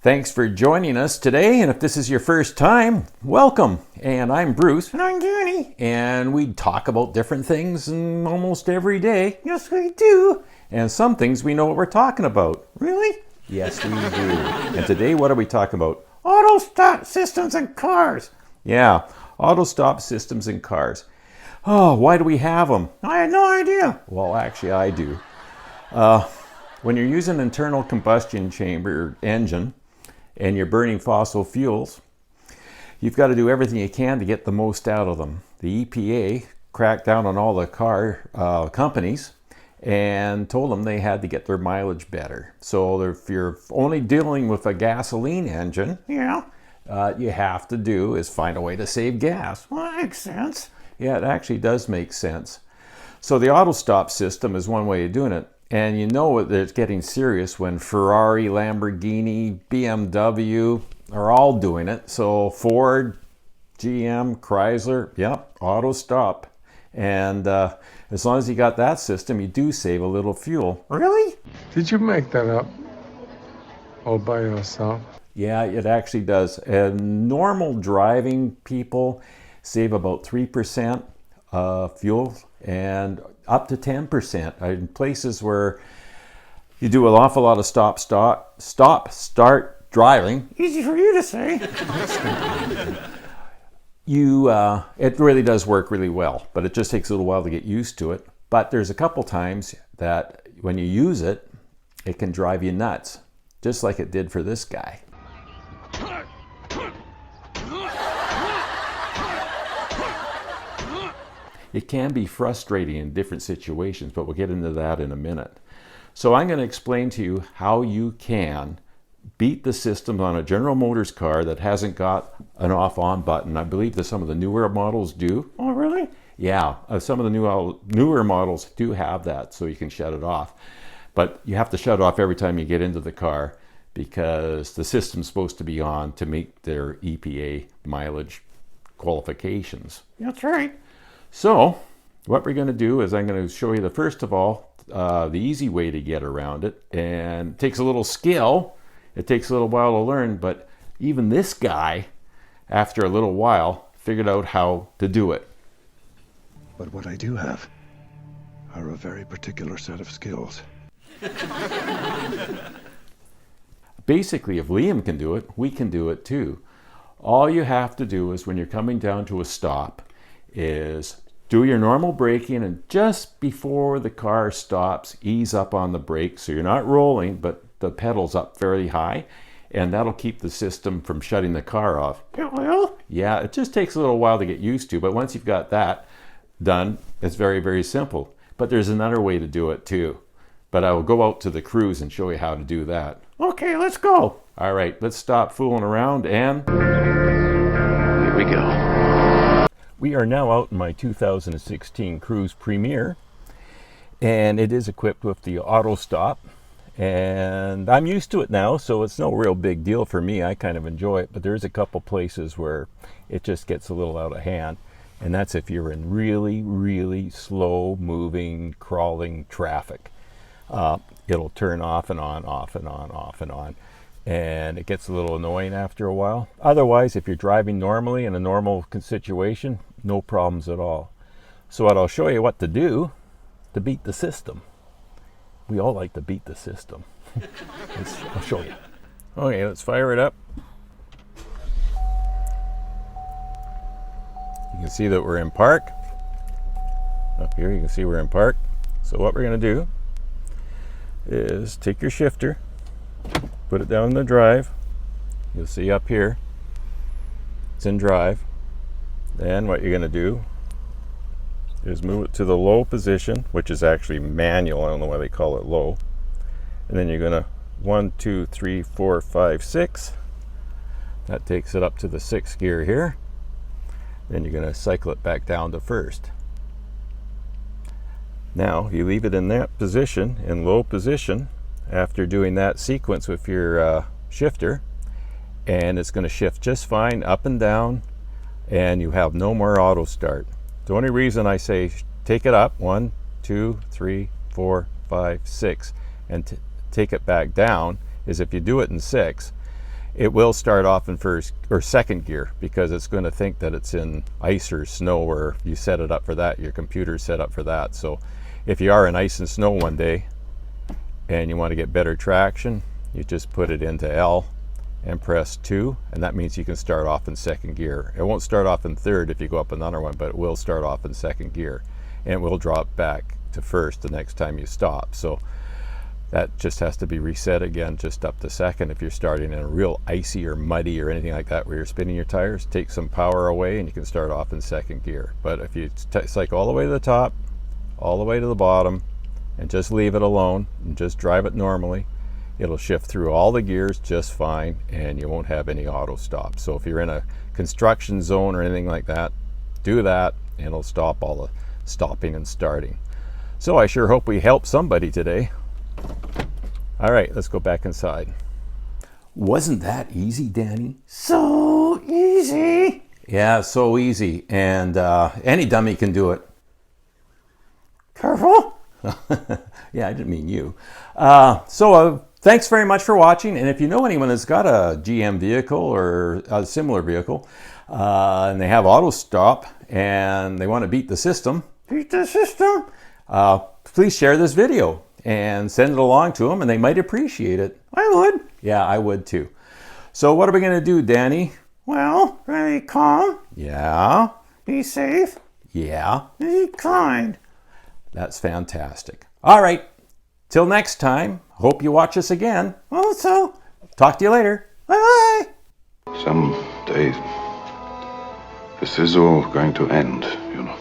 Thanks for joining us today, and if this is your first time, welcome. And I'm Bruce. And I'm Danny. And we talk about different things almost every day. Yes, we do. And some things we know what we're talking about. Really? Yes, we do. And today, what are we talking about? Auto stop systems in cars. Yeah, auto stop systems in cars. Oh, why do we have them? I had no idea. Well, actually, I do. When you're using an internal combustion chamber engine, and you're burning fossil fuels, you've got to do everything you can to get the most out of them. The EPA cracked down on all the car companies and told them they had to get their mileage better. So if you're only dealing with a gasoline engine, Yeah. you have to do is find a way to save gas. Well, that makes sense. Yeah, it actually does make sense. So the auto stop system is one way of doing it. And you know that it's getting serious when Ferrari, Lamborghini, BMW are all doing it. So Ford, GM, Chrysler, yep, auto stop. And as long as you got that system, you do save a little fuel. Really? Did you make that up all by yourself? Yeah, it actually does. And normal driving people save about 3% fuel and up to 10% in places where you do an awful lot of stop, start driving. Easy for you to say. It really does work really well, but it just takes a little while to get used to it. But there's a couple times that when you use it, it can drive you nuts, just like it did for this guy. It can be frustrating in different situations, but we'll get into that in a minute. So I'm going to explain to you how you can beat the system on a General Motors car that hasn't got an off-on button. I believe that some of the newer models do. Oh, really? Yeah, some of the newer models do have that, so you can shut it off. But you have to shut it off every time you get into the car because the system's supposed to be on to meet their EPA mileage qualifications. That's right. So what we're going to do is I'm going to show you first of all, the easy way to get around it. And it takes a little skill. It takes a little while to learn, but even this guy, after a little while, figured out how to do it. But what I do have are a very particular set of skills. Basically, if Liam can do it, we can do it too. All you have to do is when you're coming down to a stop is do your normal braking, and just before the car stops, ease up on the brake so you're not rolling, but the pedal's up very high, and that'll keep the system from shutting the car off. It will? Yeah, it just takes a little while to get used to, but once you've got that done, it's very, very simple. But there's another way to do it too. But I will go out to the cruise and show you how to do that. Okay, let's go. All right, let's stop fooling around and Here we go. we are now out in my 2016 Cruise Premier, and it is equipped with the auto stop, and I'm used to it now, so it's no real big deal for me. I kind of enjoy it, but there's a couple places where it just gets a little out of hand, and that's if you're in really, really slow moving, crawling traffic. It'll turn off and on, off and on, off and on. And it gets a little annoying after a while. Otherwise, if you're driving normally in a normal situation, no problems at all. So what I'll show you what to do to beat the system. We all like to beat the system. I'll show you. Okay, let's fire it up. You can see that we're in park. Up here you can see we're in park. So what we're going to do is take your shifter, put it down in the drive. You'll see up here it's in drive. Then what you're going to do is move it to the low position, which is actually manual. I don't know why they call it low. And then you're going to 1, 2, 3, 4, 5, 6. That takes it up to the 6th gear here. Then you're going to cycle it back down to first. Now you leave it in that position, in low position, after doing that sequence with your shifter, and it's going to shift just fine up and down, and you have no more auto start. The only reason I say take it up 1, 2, 3, 4, 5, 6 and take it back down is if you do it in 6, it will start off in first or second gear because it's going to think that it's in ice or snow, or you set it up for that, your computer's set up for that. So if you are in ice and snow one day and you want to get better traction, you just put it into L and press 2, and that means you can start off in second gear. It won't start off in third if you go up another one, but it will start off in second gear, and it will drop back to first the next time you stop. So that just has to be reset again, just up to second. If you're starting in a real icy or muddy or anything like that where you're spinning your tires, take some power away and you can start off in second gear. But if you cycle all the way to the top, all the way to the bottom, and just leave it alone and just drive it normally, it'll shift through all the gears just fine, and you won't have any auto stop. So if you're in a construction zone or anything like that, do that and it'll stop all the stopping and starting. So I sure hope we helped somebody today. All right, let's go back inside. Wasn't that easy, Danny? So easy. Yeah, so easy, and any dummy can do it. Careful. Yeah, I didn't mean you. Thanks very much for watching, and if you know anyone that's got a GM vehicle or a similar vehicle, and they have auto stop and they want to beat the system, please share this video and send it along to them, and they might appreciate it. I would. Yeah, I would too. So what are we going to do, Danny? Well, be calm, Yeah, be safe, yeah, be kind. that's fantastic. All right, till next time, hope you watch us again. Also, Talk to you later. bye-bye. Some day, this is all going to end, you know.